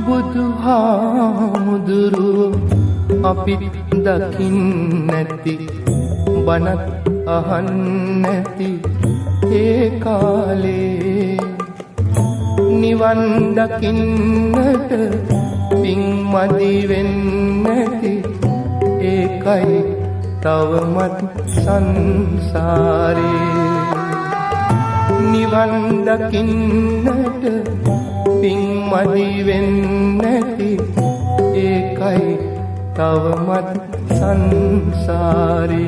බුදුහාමුදුරුවෝ අපිත් දකින්නැති බණත් අහන්නැති ඒ කාලේ නිවන් දකින්නට පින් මදි වෙන්නැති ඒකයි තවමත් සංසාරේ නිවන් දකින්නට පින් මදි වෙන්නැති ඒකයි තවමත් සංසාරේ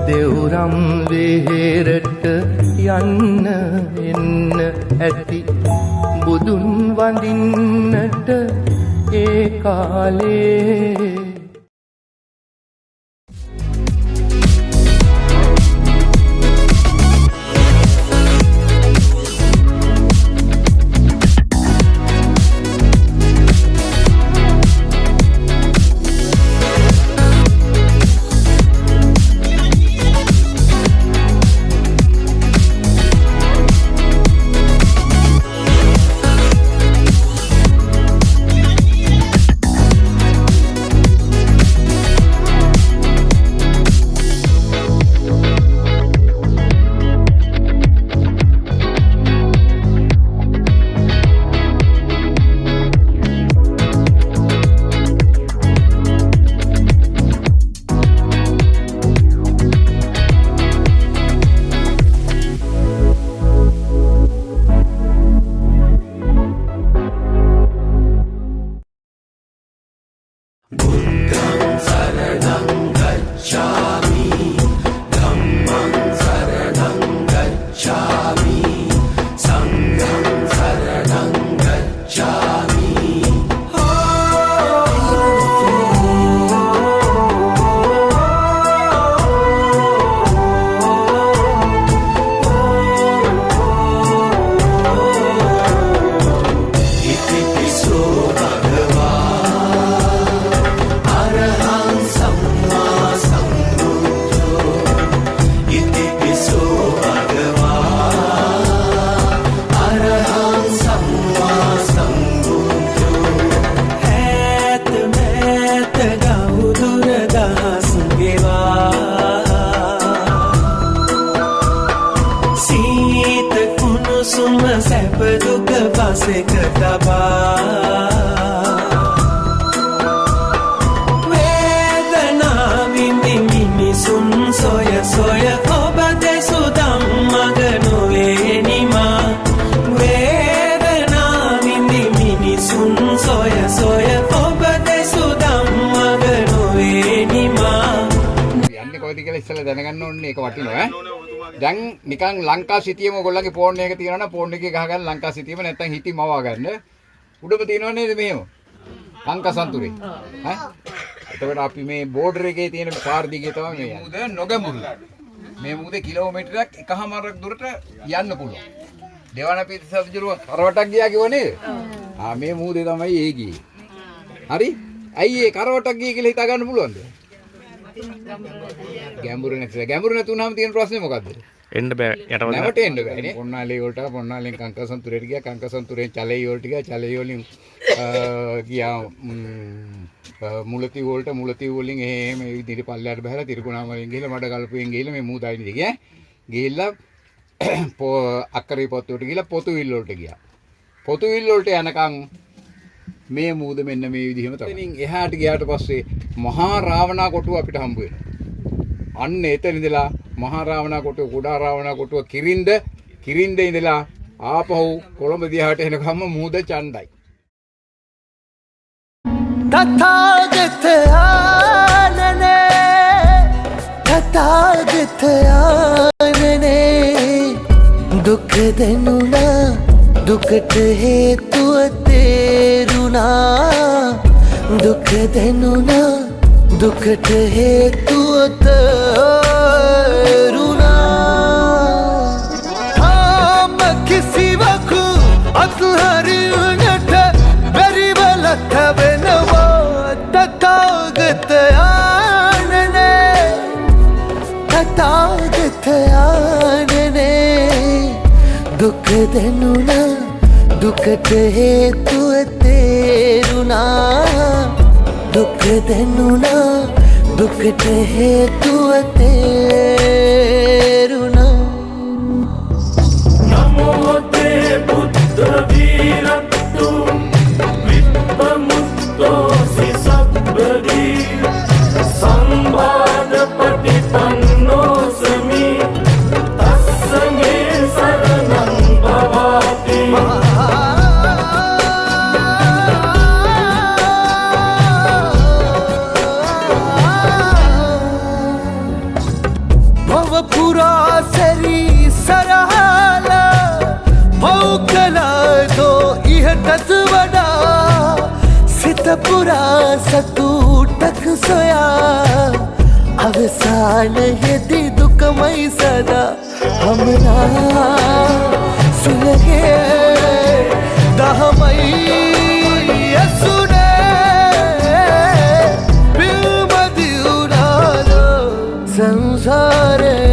දෙව්රම් වෙහෙරට යන්න එන්න ඇති බුදුන් වඳින්නට ඒ කාලේ දැනගන්න ඕනේ ඒක වටිනවා ඈ. දැන් නිකන් ලංකා සිටියම ඔයගොල්ලන්ගේ ෆෝන් එක තියෙනවා නම් ෆෝන් එකේ ගහගන්න ලංකා සිටියම නැත්තම් හිටි මවා ගන්න. උඩම තියෙනව නේද මෙහෙම? ලංකා සන්තුරේ. ඈ. එතකොට අපි මේ බෝඩර් එකේ තියෙන පාර දිගේ තමයි මේ යන්නේ. මුද නොගමුරු. මේ මුදේ කිලෝමීටරයක් එකහමාරක් දුරට යන්න පුළුවන්. දෙවනපිට සබ්ජරුව කරවටක් ගියා කිව්ව නේද? මේ මුදේ තමයි ඒ ගියේ. හරි? ඇයි ඒ කරවටක් ගියේ කියලා හිතා ගන්න පුළුවන්ද? ගැඹුරු නැතුනම තියෙන ප්‍රශ්නේ මොකද්ද? එන්න බෑ යටවල. නැවට එන්න බෑනේ. පොන්නාලේ වලට පොන්නාලෙන් කංකසන්තුරේට ගියා. කංකසන්තුරෙන් චලෙයි වලට ගියා. චලෙයි වලින් ගියා මුලති වලට මුලති වලින් එහෙම විදිහට පල්ලයට බහලා තිරිකුණාමලෙන් ගිහලා මඩ ගල්පුවෙන් ගිහලා මේ මූදායින් ගියා. ගිහිල්ලා අක්කරේ පොත්තට ගිහලා පොතුවිල් වලට ගියා. පොතුවිල් වලට යනකම් මේ මූද මෙන්න මේ විදිහම තමයි. ඉතින් එහාට ගියාට පස්සේ මහා රාවණා කොටුව අපිට හම්බ වෙනවා. අන්න එතන ඉඳලා මහා රාවණා කොටුව කුඩා රාවණා කොටුව කිරින්ද ඉඳලා ආපහු කොළඹ දිහාට එනකම්ම මූද චණ්ඩයි. තථාගත ආනනේ තථා තථාගතයානනේ දුක දෙනුණා දුකට හේතුව තේරුණා දුක දෙනුණා දුකට හේතුව තේරුණා තාම කිසිවකු අත්හරින්නට බැරිව ලතවෙනවා තථාගතයානනේ තථාගතයානනේ දුක දෙනුණා දුකට හේතුව තේරුණා දුක දෙනුණා දුකට හේතුව තේරුණා නමෝ තේ බුද්ධ වීරත්තු විප්පමුක්තෝ සිසබ්බදී සම්බාධ පටිපන්නෝ සමි තස්සමේ සරණං භවාති පුරා සැරී සරහල පෞකලාදෝ ඉහටත් වඩා සිත පුරා සතුටක් සොයා අවසානයේදී දුකමයි සදා හමනා සුලගේ දහමයි ඇසුනේ පිල්මදි උනාලෝ සංසාරේ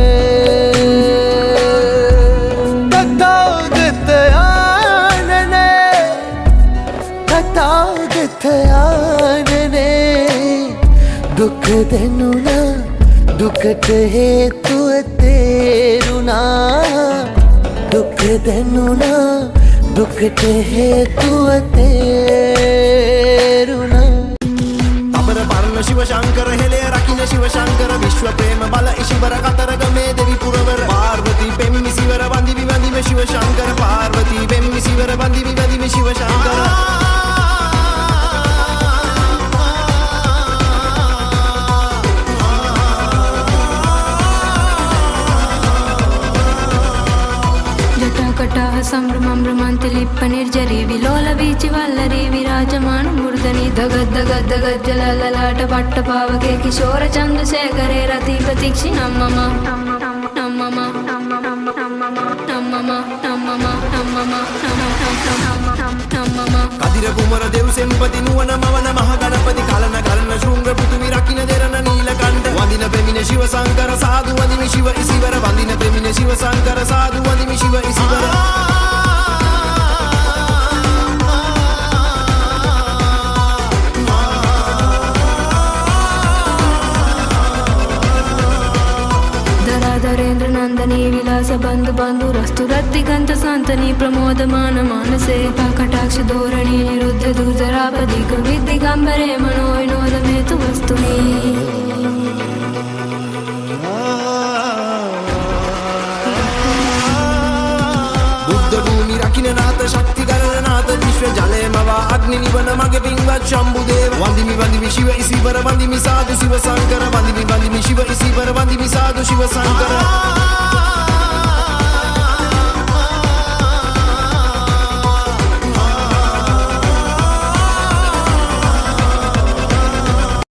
දුක දෙනුණා දුකට හේතුව තේරුණා දුක දෙනුණා දුකට හේතුව තේරුණා අබර පරණ ශිව ශංකර හෙළේ රකින්න ශිව ශංකර විශ්ව ප්‍රේම බල ඉශිවර කතරග මේ දෙවි පුරවර පාර්වතී පෙම්මි සිවර වන්දිවි වන්දිමේ ශිව ශංකර පාර්වතී පෙම්මි සිවර වන්දිවි වන්දිමේ ශිව ශංකර कटाह संभ्रमं भ्रमन्ति लिप्प निर्जरी विलोल वीचि वल्लरी विराजमान मूर्धनि दगद दगद दगद जलललाट पट्ट पावके किशोर चंद्रशेखरे रति प्रतीक्षिणं मम කදිර කුමර දෙව් සෙම්පති නුවණ මවන මහ ගණපති කලන කරන ශෘංග පෘථිවි රකින්න දෙරණ නීලකණ්ඨ වඳින පෙමින ශිව සංකර සාදු වඳිමි ශිව ඉසිවර වඳින පෙමින ශිව සංකර සාදු වඳිමි ශිව ඉසිවර धरेन्द्र नंदनी विलास बंधु बंधु रस्तु रत्तिगंत संतनी प्रमोदमान मानसे कटाक्ष धोरणी निरुद्ध दुर्धरापदिक विद्दिगंबरे मनो विनोद मेतु वस्तुनि බුද්ධ භූමි රකින්න නාත ශක්ති කරන නාත විශ්ව ජලය මවා අග්නි නිවන මගේ පින්වත් ශම්භු දේව වන්දිමි වන්දිමි ශිව ඉසිවර වන්දිමි සාදු ශිව සංකර වන්දිමි වන්දිමි ශිව ඉසිවර වන්දිමි සාදු ශිව සංකර